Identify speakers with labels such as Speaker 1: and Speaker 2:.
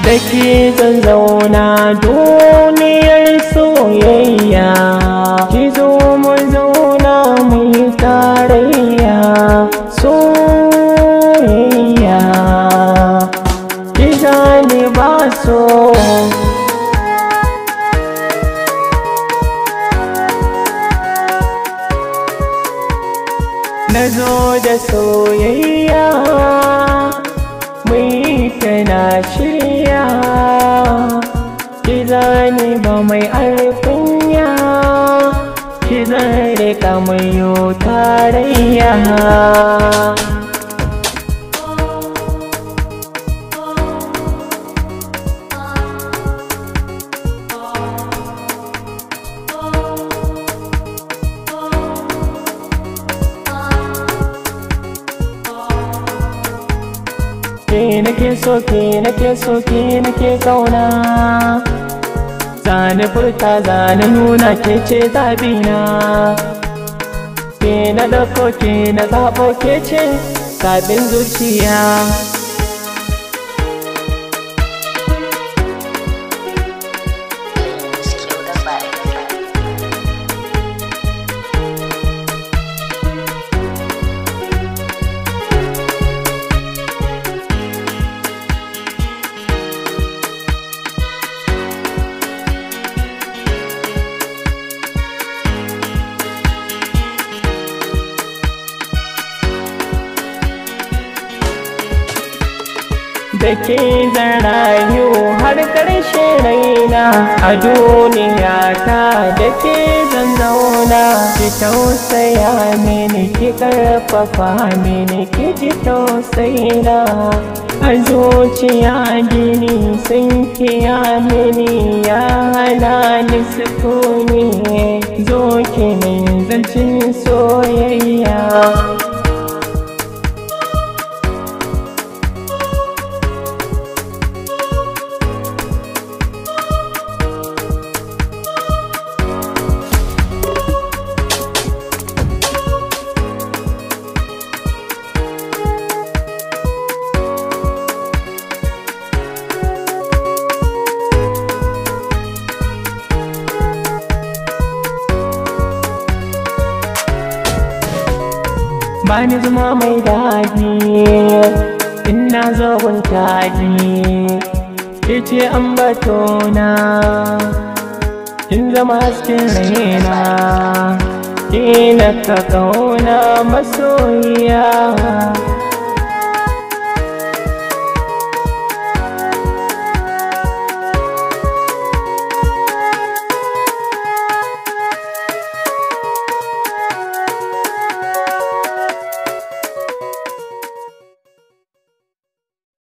Speaker 1: Da ke zan zauna duniyar soyayya, ki zo mu zauna mu yi tarayya. Soyayya ki zani ba so, na zo da soyayya mai tana shirya. Ki zani ba mai alkunya, ki zan rika mai yo tarayya. Ke nake so, ke nake so, ke nake kauna. Zani furta, zani nuna ke ce zabina. Ke na dauko, ke na zaɓo, ke ce zaɓin zuciya. Da ke zan rayu har ƙarshe raina a duniya ta, da ke zan zauna. Ki tausaya mini, ki ƙarfafa mini, ki ji tausayina. A zuciya gini sun kiya mini, ya hana ni sukuni. Zo ki min zancin soyayya. Bani zuma mai daɗi ina zo gun taɗi, ke ce ambatona, kin zama hasken raina. Ke na ka ƙauna masoyiya.